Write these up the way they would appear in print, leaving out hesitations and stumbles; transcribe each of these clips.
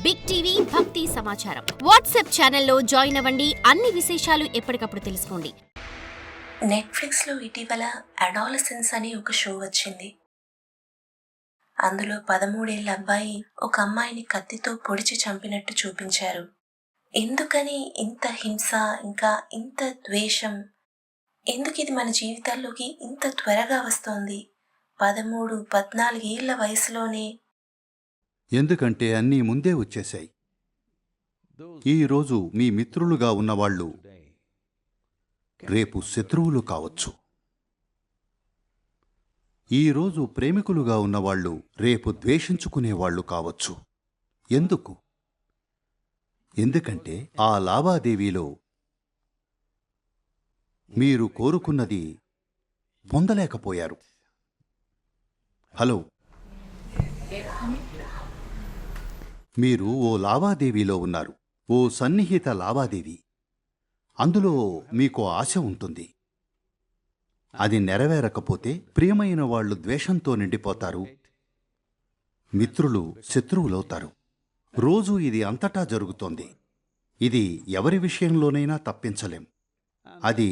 Big TV భక్తి సమాచారం WhatsApp ఛానల్లో జాయిన్ అవ్వండి. అన్ని విశేషాలు ఎప్పటికప్పుడు తెలుసుకోండి. నెట్ఫ్లిక్స్లో ఇటీవల అడాలసెన్స్ అని ఒక షో వచ్చింది. అందులో 13 ఏళ్ల అబ్బాయి ఒక అమ్మాయిని కత్తితో పొడిచి చంపినట్టు చూపించారు. ఎందుకని ఇంత హింస, ఇంకా ఇంత ద్వేషం? ఎందుకు ఇది మన జీవితాల్లోకి ఇంత త్వరగా వస్తోంది? 13, 14 ఏళ్ల వయసులోనే. ఎందుకంటే అన్నీ ముందే వచ్చేశాయి. ఈరోజు మీ మిత్రులుగా ఉన్నవాళ్ళు రేపు శత్రువులు కావచ్చు. ఈరోజు ప్రేమికులుగా ఉన్నవాళ్ళు రేపు ద్వేషించుకునేవాళ్లు కావచ్చు. ఎందుకు? ఎందుకంటే ఆ లావాదేవీలో మీరు కోరుకున్నది పొందలేకపోయారు. హలో, మీరు ఓ లావాదేవీలో ఉన్నారు, ఓ సన్నిహిత లావాదేవీ. అందులో మీకు ఆశ ఉంటుంది. అది నెరవేరకపోతే ప్రియమైన వాళ్ళు ద్వేషంతో నిండిపోతారు, మిత్రులు శత్రువులవుతారు. రోజూ ఇది అంతటా జరుగుతోంది. ఇది ఎవరి విషయంలోనైనా తప్పించలేం. అది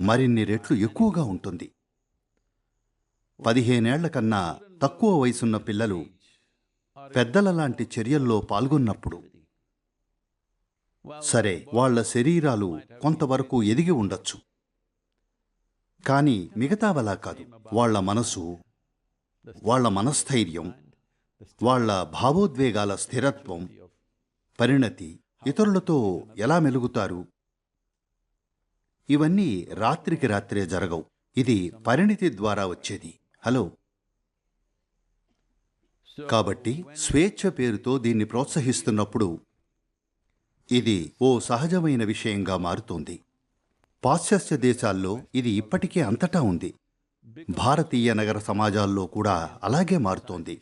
మరిన్ని రెట్లు ఎక్కువగా ఉంటుంది. 15 ఏళ్ల కన్నా తక్కువ వయసున్న పిల్లలు పెద్దల లాంటి చర్యల్లో పాల్గొన్నప్పుడు, సరే, వాళ్ల శరీరాలు కొంతవరకు ఎదిగి ఉండొచ్చు, కానీ మిగతావలా కాదు. వాళ్ల మనసు, వాళ్ల మనస్థైర్యం, వాళ్ల భావోద్వేగాల స్థిరత్వం, పరిణతి, ఇతరులతో ఎలా మెలుగుతారు, ఇవన్నీ రాత్రికి రాత్రే జరగవు. ఇది పరిణితి ద్వారా వచ్చేది. హలో, కాబట్టి స్వేచ్ఛ పేరుతో దీన్ని ప్రోత్సహిస్తున్నప్పుడు ఇది ఓ సహజమైన విషయంగా మారుతోంది. పాశ్చాత్య దేశాల్లో ఇది ఇప్పటికే అంతటా ఉంది. భారతీయ నగర సమాజాల్లో కూడా అలాగే మారుతోంది.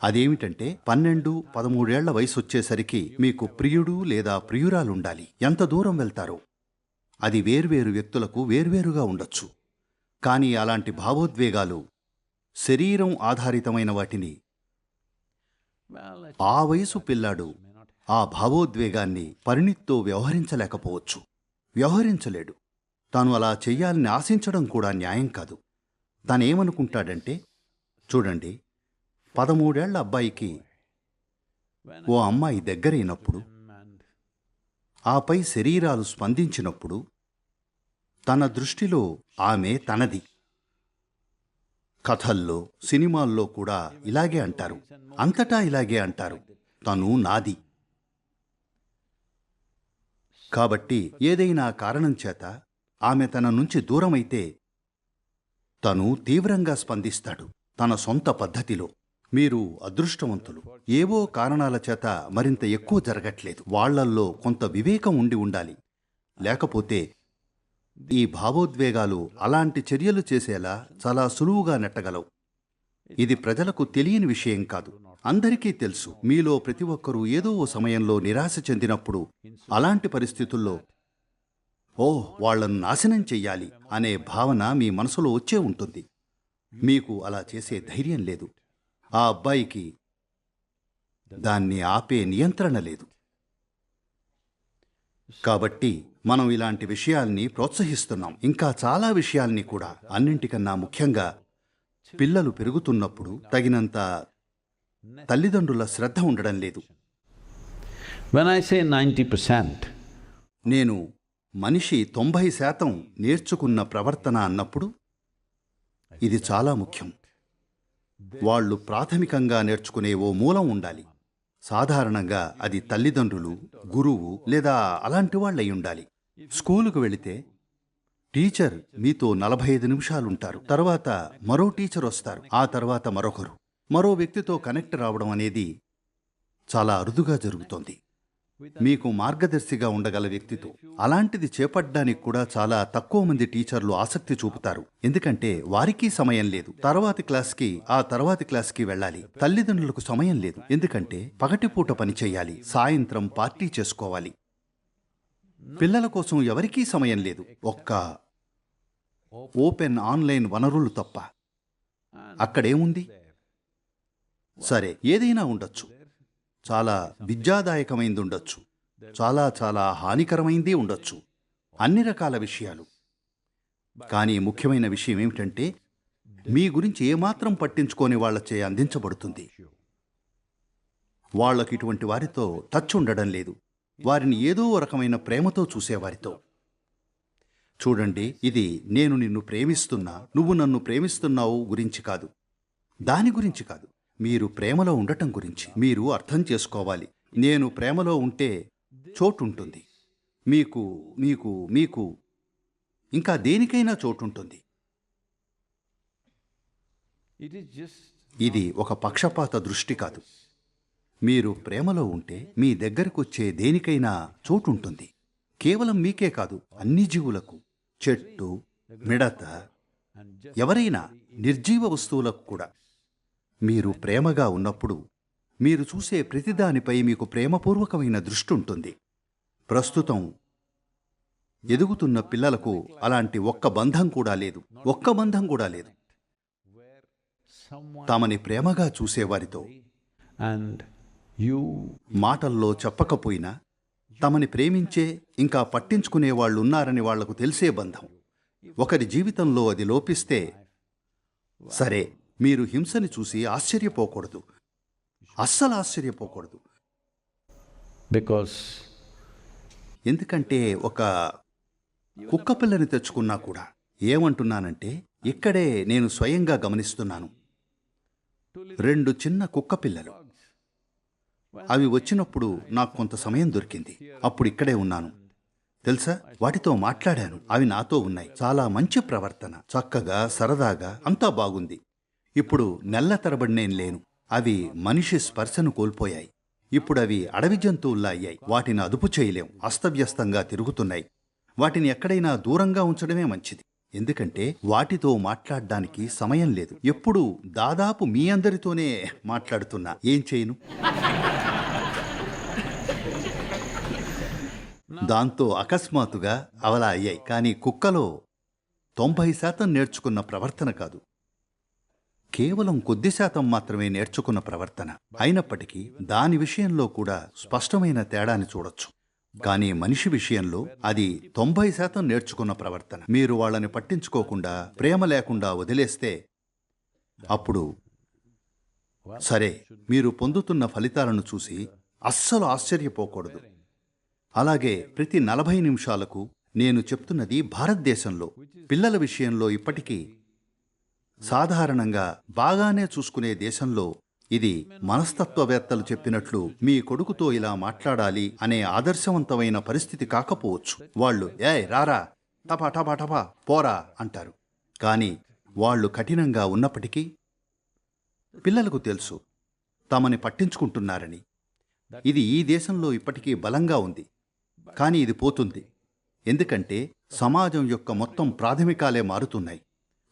అదేమిటంటే 12, 13 ఏళ్ల వయసు వచ్చేసరికి మీకు ప్రియుడు లేదా ప్రియురాలుండాలి. ఎంత దూరం వెళ్తారో అది వేర్వేరు వ్యక్తులకు వేర్వేరుగా ఉండొచ్చు. కానీ అలాంటి భావోద్వేగాలు, శరీరం ఆధారితమైన వాటిని, ఆ వయసు పిల్లాడు ఆ భావోద్వేగాన్ని పరిణితితో వ్యవహరించలేకపోవచ్చు. వ్యవహరించలేడు. తాను అలా చెయ్యాలని ఆశించడం కూడా న్యాయం కాదు. తానేమనుకుంటాడంటే, చూడండి, 13 ఏళ్ల అబ్బాయికి ఓ అమ్మాయి దగ్గరైనప్పుడు, ఆపై శరీరాలు స్పందించినప్పుడు తన దృష్టిలో ఆమె తనది. కథల్లో, సినిమాల్లో కూడా ఇలాగే అంటారు. అంతటా ఇలాగే అంటారు, తను నాది. కాబట్టి ఏదైనా కారణం చేత ఆమె తన నుంచి దూరమైతే తను తీవ్రంగా స్పందిస్తాడు, తన సొంత పద్ధతిలో. మీరు అదృష్టవంతులు. ఏవో కారణాల చేత మరింత ఎక్కువ జరగట్లేదు. వాళ్లల్లో కొంత వివేకం ఉండి ఉండాలి. లేకపోతే ఈ భావోద్వేగాలు అలాంటి చర్యలు చేసేలా చాలా సులువుగా నెట్టగలవు. ఇది ప్రజలకు తెలియని విషయం కాదు. అందరికీ తెలుసు. మీలో ప్రతి ఒక్కరూ ఏదో ఓ సమయంలో నిరాశ చెందినప్పుడు, అలాంటి పరిస్థితుల్లో వాళ్లను నాశనం చెయ్యాలి అనే భావన మీ మనసులో వచ్చే ఉంటుంది. మీకు అలా చేసే ధైర్యం లేదు. ఆ అబ్బాయికి దాన్ని ఆపే నియంత్రణ లేదు. కాబట్టి మనం ఇలాంటి విషయాల్ని ప్రోత్సహిస్తున్నాం. ఇంకా చాలా విషయాల్ని కూడా. అన్నింటికన్నా ముఖ్యంగా పిల్లలు పెరుగుతున్నప్పుడు తగినంత తల్లిదండ్రుల శ్రద్ధ ఉండడం లేదు. When I say 90%, నేను మనిషి 90% నేర్చుకున్న ప్రవర్తన అన్నప్పుడు ఇది చాలా ముఖ్యం. వాళ్ళు ప్రాథమికంగా నేర్చుకునే ఓ మూలం ఉండాలి. సాధారణంగా అది తల్లిదండ్రులు, గురువు లేదా అలాంటి వాళ్ళై ఉండాలి. స్కూలుకు వెళితే టీచర్ మీతో 45 నిమిషాలుంటారు. తర్వాత మరో టీచర్ వస్తారు. ఆ తర్వాత మరొకరు. మరో వ్యక్తితో కనెక్ట్ రావడం అనేది చాలా అరుదుగా జరుగుతోంది. మీకు మార్గదర్శిగా ఉండగల వ్యక్తితో. అలాంటిది చేపట్టడానికి కూడా చాలా తక్కువ మంది టీచర్లు ఆసక్తి చూపుతారు. ఎందుకంటే వారికి సమయం లేదు. ఆ తర్వాతి క్లాస్కి వెళ్ళాలి. తల్లిదండ్రులకు సమయం లేదు. ఎందుకంటే పగటిపూట పని చేయాలి, సాయంత్రం పార్టీ చేసుకోవాలి. పిల్లల కోసం ఎవరికీ సమయం లేదు, ఒక్క ఓపెన్ ఆన్లైన్ వనరులు తప్ప. అక్కడేముంది? సరే, ఏదైనా ఉండొచ్చు. చాలా విద్యాదాయకమైంది ఉండొచ్చు, చాలా చాలా హానికరమైంది ఉండొచ్చు, అన్ని రకాల విషయాలు. కానీ ముఖ్యమైన విషయం ఏమిటంటే మీ గురించి ఏమాత్రం పట్టించుకోని వాళ్ళచే అందించబడుతుంది. వాళ్ళకి ఇటువంటి వారితో టచ్ ఉండడం లేదు, వారిని ఏదో రకమైన ప్రేమతో చూసేవారితో. చూడండి, ఇది నేను నిన్ను ప్రేమిస్తున్నా, నువ్వు నన్ను ప్రేమిస్తున్నావు గురించి కాదు, దాని గురించి కాదు, మీరు ప్రేమలో ఉండటం గురించి. మీరు అర్థం చేసుకోవాలి, నేను ప్రేమలో ఉంటే చోటుంటుంది, మీకు మీకు మీకు ఇంకా దేనికైనా చోటుంటుంది. ఇది ఒక పక్షపాత దృష్టి కాదు. మీరు ప్రేమలో ఉంటే మీ దగ్గరకొచ్చే దేనికైనా చోటుంటుంది. కేవలం మీకే కాదు, అన్ని జీవులకు, చెట్టు, మిడత, ఎవరైనా నిర్జీవ వస్తువులకు కూడా. మీరు ప్రేమగా ఉన్నప్పుడు మీరు చూసే ప్రతిదానిపై మీకు ప్రేమపూర్వకమైన దృష్టి ఉంటుంది. ప్రస్తుతం ఎదుగుతున్న పిల్లలకు అలాంటి ఒక్క బంధం కూడా లేదు, ఒక్క బంధం కూడా లేదు. తమని ప్రేమగా చూసేవారితో మాటల్లో చెప్పకపోయినా తమని ప్రేమించే ఇంకా పట్టించుకునేవాళ్లున్నారని వాళ్లకు తెలిసే బంధం. ఒకరి జీవితంలో అది లోపిస్తే సరే, మీరు హింసని చూసి ఆశ్చర్యపోకూడదు, అస్సలు ఆశ్చర్యపోకూడదు. ఎందుకంటే ఒక కుక్కపిల్లని తెచ్చుకున్నా కూడా, ఏమంటున్నానంటే ఇక్కడే నేను స్వయంగా గమనిస్తున్నాను, 2 చిన్న కుక్కపిల్లలు. అవి వచ్చినప్పుడు నాకు కొంత సమయం దొరికింది, అప్పుడు ఇక్కడే ఉన్నాను. తెలుసా, వాటితో మాట్లాడాను, అవి నాతో ఉన్నాయి. చాలా మంచి ప్రవర్తన, చక్కగా సరదాగా అంతా బాగుంది. ఇప్పుడు నెల్ల తరబడి నేను లేను. అవి మనిషి స్పర్శను కోల్పోయాయి. ఇప్పుడు అవి అడవి జంతువుల్లా అయ్యాయి. వాటిని అదుపు చేయలేం, అస్తవ్యస్తంగా తిరుగుతున్నాయి. వాటిని ఎక్కడైనా దూరంగా ఉంచడమే మంచిది, ఎందుకంటే వాటితో మాట్లాడడానికి సమయం లేదు. ఎప్పుడూ దాదాపు మీ అందరితోనే మాట్లాడుతున్నా, ఏం చేయను. దాంతో అకస్మాత్తుగా అవలా అయ్యాయి. కానీ కుక్కలో 90% నేర్చుకున్న ప్రవర్తన కాదు, కేవలం కొద్ది శాతం మాత్రమే నేర్చుకున్న ప్రవర్తన. అయినప్పటికీ దాని విషయంలో కూడా స్పష్టమైన తేడాని చూడొచ్చు. కానీ మనిషి విషయంలో అది 90% నేర్చుకున్న ప్రవర్తన. మీరు వాళ్ళని పట్టించుకోకుండా, ప్రేమ లేకుండా వదిలేస్తే అప్పుడు సరే, మీరు పొందుతున్న ఫలితాలను చూసి అస్సలు ఆశ్చర్యపోకూడదు. అలాగే ప్రతి 40 నిమిషాలకు, నేను చెప్తున్నది భారతదేశంలో పిల్లల విషయంలో, ఇప్పటికీ సాధారణంగా బాగానే చూసుకునే దేశంలో, ఇది మనస్తత్వవేత్తలు చెప్పినట్లు మీ కొడుకుతో ఇలా మాట్లాడాలి అనే ఆదర్శవంతమైన పరిస్థితి కాకపోవచ్చు. వాళ్ళు ఏయ్ రారా, టపా టపా టపా పోరా అంటారు. కానీ వాళ్ళు కఠినంగా ఉన్నప్పటికీ పిల్లలకు తెలుసు తమని పట్టించుకుంటున్నారని. ఇది ఈ దేశంలో ఇప్పటికీ బలంగా ఉంది. కానీ ఇది పోతుంది, ఎందుకంటే సమాజం యొక్క మొత్తం ప్రాథమికాలే మారుతున్నాయి.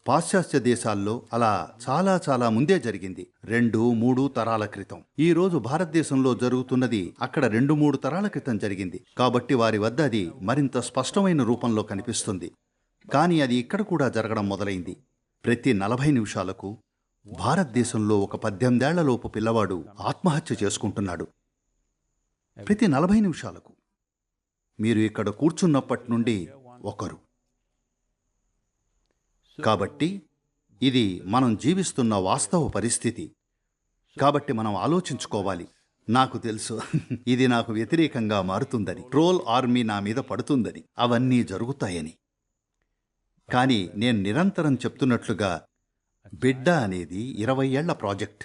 పాశ్చాత్య దేశాల్లో అలా చాలా చాలా ముందే జరిగింది, 2-3 తరాల క్రితం. ఈ రోజు భారతదేశంలో జరుగుతున్నది అక్కడ 2-3 తరాల క్రితం జరిగింది. కాబట్టి వారి వద్ద అది మరింత స్పష్టమైన రూపంలో కనిపిస్తుంది. కానీ అది ఇక్కడ కూడా జరగడం మొదలైంది. ప్రతి 40 నిమిషాలకు భారతదేశంలో ఒక 18 ఏళ్లలోపు పిల్లవాడు ఆత్మహత్య చేసుకుంటున్నాడు. ప్రతి 40 నిమిషాలకు. మీరు ఇక్కడ కూర్చున్నప్పటి నుండి ఒకరు. కాబట్టి ఇది మనం జీవిస్తున్న వాస్తవ పరిస్థితి. కాబట్టి మనం ఆలోచించుకోవాలి. నాకు తెలుసు ఇది నాకు వ్యతిరేకంగా మారుతుందని, ట్రోల్ ఆర్మీ నా మీద పడుతుందని, అవన్నీ జరుగుతాయని. కానీ నేను నిరంతరం చెప్తున్నట్లుగా బిడ్డ అనేది 20 ఏళ్ల ప్రాజెక్ట్.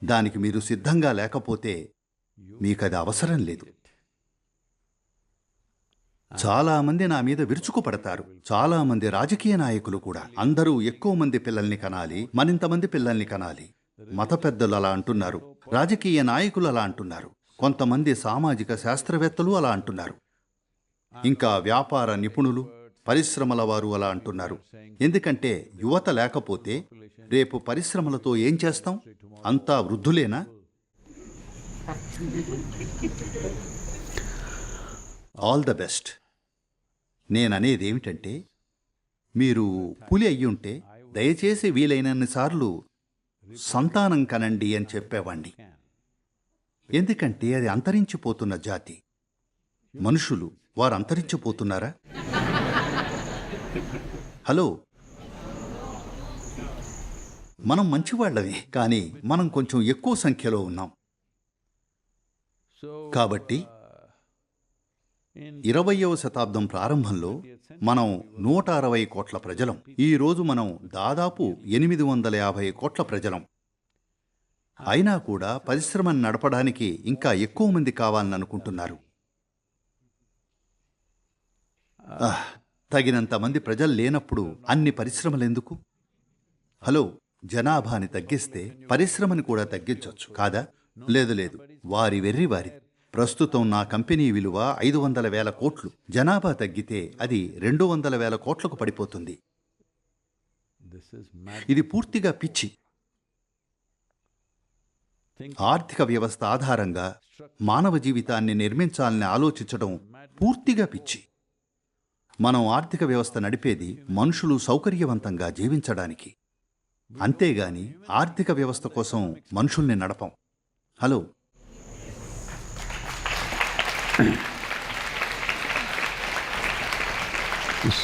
దానికి మీరు సిద్ధంగా లేకపోతే మీకది అవసరం లేదు. చాలామంది నా మీద విరుచుకుపడతారు, చాలామంది రాజకీయ నాయకులు కూడా. అందరూ ఎక్కువ మంది పిల్లల్ని కనాలి, మరింతమంది పిల్లల్ని కనాలి. మత పెద్దలు అలా అంటున్నారు, రాజకీయ నాయకులు అలా అంటున్నారు, కొంతమంది సామాజిక శాస్త్రవేత్తలు అలా అంటున్నారు, ఇంకా వ్యాపార నిపుణులు, పరిశ్రమల వారు అలా అంటున్నారు. ఎందుకంటే యువత లేకపోతే రేపు పరిశ్రమలతో ఏం చేస్తాం? అంతా వృద్ధులేనా? All the best. నేననేదేమిటంటే, మీరు పులి అయ్యుంటే దయచేసి వీలైనన్నిసార్లు సంతానం కనండి అని చెప్పేవాణ్ణి. ఎందుకంటే అది అంతరించిపోతున్న జాతి. మనుషులు వారు అంతరించిపోతున్నారా? హలో, మనం మంచివాళ్లమే, కానీ మనం కొంచెం ఎక్కువ సంఖ్యలో ఉన్నాం. కాబట్టి 20వ శతాబ్దం ప్రారంభంలో మనం 160 కోట్ల ప్రజలం. ఈ రోజు మనం దాదాపు 850 కోట్ల ప్రజలం. అయినా కూడా పరిశ్రమను నడపడానికి ఇంకా ఎక్కువ మంది కావాలని అనుకుంటున్నారు. తగినంత మంది ప్రజలు లేనప్పుడు అన్ని పరిశ్రమలెందుకు? హలో, జనాభాని తగ్గిస్తే పరిశ్రమని కూడా తగ్గించవచ్చు కాదా? లేదు లేదు, వారి వెర్రి వారి. ప్రస్తుతం నా కంపెనీ విలువ 500,000 కోట్లు. జనాభా తగ్గితే అది 200,000 కోట్లకు పడిపోతుంది. ఇది పూర్తిగా పిచ్చి. ఆర్థిక వ్యవస్థ ఆధారంగా మానవ జీవితాన్ని నిర్మించాలని ఆలోచించడం పూర్తిగా పిచ్చి. మనం ఆర్థిక వ్యవస్థ నడిపేది మనుషులు సౌకర్యవంతంగా జీవించడానికి, అంతేగాని ఆర్థిక వ్యవస్థ కోసం మనుషుల్ని నడపం. Hello,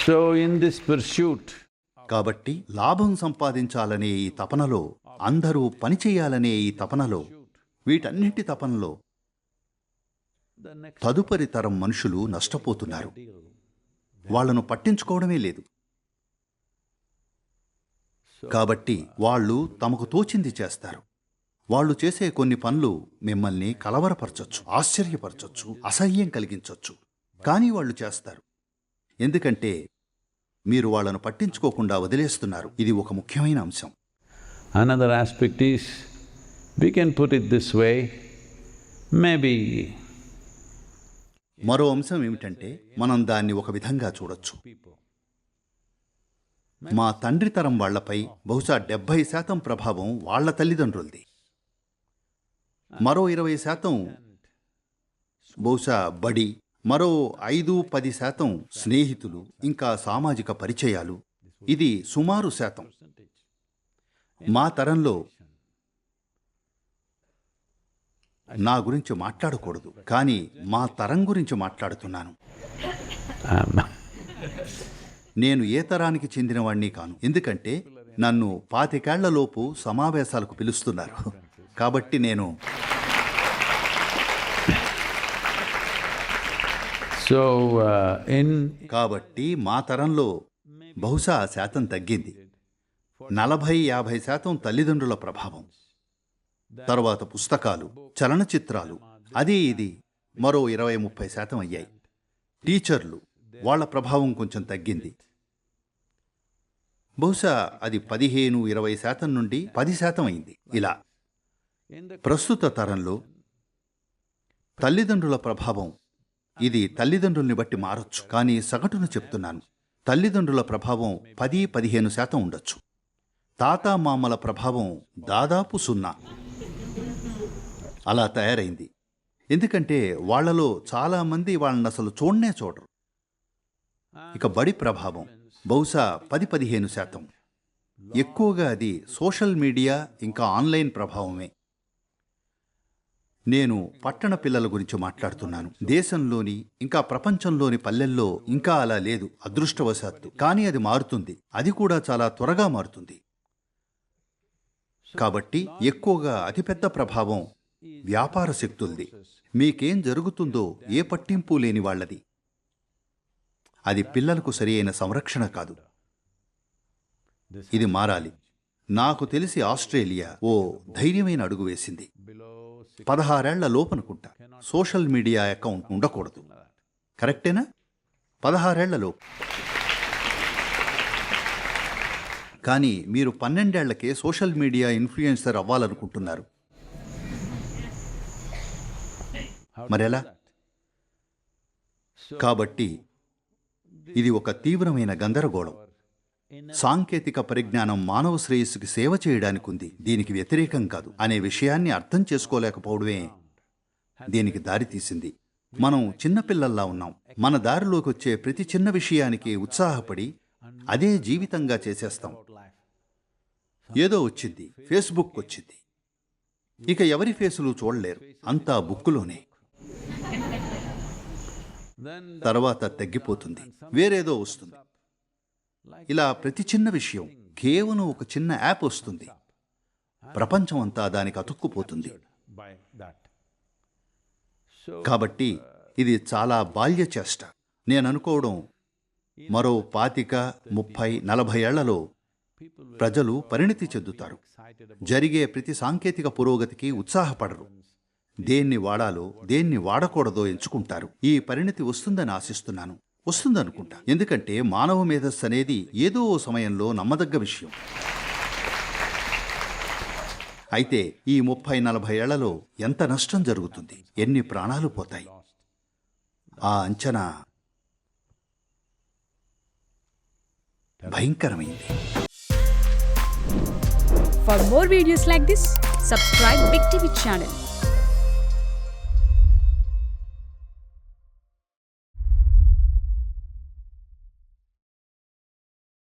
So in this pursuit, కాబట్టి లాభం సంపాదించాలనే ఈ తపనలో, అందరూ పనిచేయాలనే ఈ తపనలో, వీటన్నింటి తపనలో the next తదుపరి తరం మనుషులు నష్టపోతున్నారు. వాళ్లను పట్టించుకోవడమే లేదు. కాబట్టి వాళ్ళు తమకు తోచింది చేస్తారు. వాళ్ళు చేసే కొన్ని పనులు మిమ్మల్ని కలవరపరచొచ్చు, ఆశ్చర్యపరచొచ్చు, అసహ్యం కలిగించొచ్చు. కానీ వాళ్ళు చేస్తారు. ఎందుకంటే మీరు వాళ్ళను పట్టించుకోకుండా వదిలేస్తున్నారు. ఇది ఒక ముఖ్యమైన అంశం. another aspect is, we can put it this way, maybe మరో అంశం ఏమిటంటే, మనం దాన్ని ఒక విధంగా చూడొచ్చు. మా తండ్రి తరం వాళ్లపై బహుశా 70% ప్రభావం వాళ్ల తల్లిదండ్రులది. మరో 20% బహుశా బడి, మరో 5-10% స్నేహితులు, ఇంకా సామాజిక పరిచయాలు. ఇది సుమారు శాతం. మా తరంలో నా గురించి మాట్లాడకూడదు, కానీ మా తరం గురించి మాట్లాడుతున్నాను. నేను ఏ తరానికి చెందినవాణ్ణి కాను, ఎందుకంటే నన్ను 25 ఏళ్లలోపు సమావేశాలకు పిలుస్తున్నారు. కాబట్టి నేను కాబట్టి మా తరంలో బహుశా ఆ శాతం తగ్గింది. 40-50% తల్లిదండ్రుల ప్రభావం, తరువాత పుస్తకాలు, చలనచిత్రాలు, అది ఇది మరో 20-30% అయ్యాయి. టీచర్లు, వాళ్ల ప్రభావం కొంచెం తగ్గింది. బహుశా అది 15-20% నుండి 10% అయింది. ఇలా ప్రస్తుత తరంలో తల్లిదండ్రుల ప్రభావం, ఇది తల్లిదండ్రుల్ని బట్టి మారొచ్చు, కానీ సగటును చెప్తున్నాను. తల్లిదండ్రుల ప్రభావం 10-15% ఉండొచ్చు. తాతామామల ప్రభావం దాదాపు 0. అలా తయారైంది. ఎందుకంటే వాళ్లలో చాలామంది వాళ్ళని అసలు చూడనే చూడరు. ఇక బడి ప్రభావం బహుశా 10-15%. ఎక్కువగా అది సోషల్ మీడియా ఇంకా ఆన్లైన్ ప్రభావమే. నేను పట్టణ పిల్లల గురించి మాట్లాడుతున్నాను. దేశంలోని ఇంకా ప్రపంచంలోని పల్లెల్లో ఇంకా అలా లేదు, అదృష్టవశాత్తు. కానీ అది మారుతుంది. అది కూడా చాలా త్వరగా మారుతుంది. కాబట్టి ఎక్కువగా అతిపెద్ద ప్రభావం వ్యాపార శక్తులది. మీకేం జరుగుతుందో ఏ పట్టింపు లేని వాళ్ళది. అది పిల్లలకు సరి అయిన సంరక్షణ కాదు. ఇది మారాలి. నాకు తెలిసి ఆస్ట్రేలియా ఓ ధైర్యమైన అడుగు వేసింది. 16 ఏళ్ల లోపనుకుంటా సోషల్ మీడియా అకౌంట్ ఉండకూడదు. కరెక్టేనా? 16 ఏళ్ల లోపు. కానీ మీరు 12 ఏళ్లకే సోషల్ మీడియా ఇన్ఫ్లుయెన్సర్ అవ్వాలనుకుంటున్నారు. మరెలా? కాబట్టి ఇది ఒక తీవ్రమైన గందరగోళం. సాంకేతిక పరిజ్ఞానం మానవ శ్రేయస్సుకి సేవ చేయడానికి ఉంది, దీనికి వ్యతిరేకం కాదు అనే విషయాన్ని అర్థం చేసుకోలేకపోవడమే దీనికి దారితీసింది. మనం చిన్నపిల్లల్లా ఉన్నాం. మన దారిలోకి వచ్చే ప్రతి చిన్న విషయానికి ఉత్సాహపడి అదే జీవితంగా చేసేస్తాం. ఏదో వచ్చింది, ఫేస్బుక్ వచ్చింది. ఇక ఎవరి ఫేసులు చూడలేరు, అంతా బుక్కులోనే. తర్వాత తగ్గిపోతుంది, వేరేదో వస్తుంది. ఇలా ప్రతి చిన్న విషయం, కేవలం ఒక చిన్న యాప్ వస్తుంది, ప్రపంచం అంతా దానికి అతుక్కుపోతుంది. కాబట్టి ఇది చాలా బాల్య చేష్ట. నేననుకోవడం మరో 25, 30, 40 ఏళ్లలో ప్రజలు పరిణితి చెందుతారు. జరిగే ప్రతి సాంకేతిక పురోగతికి ఉత్సాహపడరు. దేన్ని వాడాలో దేన్ని వాడకూడదో ఎంచుకుంటారు. ఈ పరిణితి వస్తుందని ఆశిస్తున్నాను. వస్తుందనుకుంటా. ఎందుకంటే మానవ మేధస్సు అనేది ఏదో ఓ సమయంలో నమ్మదగ్గ విషయం. అయితే ఈ 30-40 ఏళ్లలో ఎంత నష్టం జరుగుతుంది, ఎన్ని ప్రాణాలు పోతాయి, ఆ అంచనా భయంకరమైంది. For more videos like this, subscribe Big TV channel.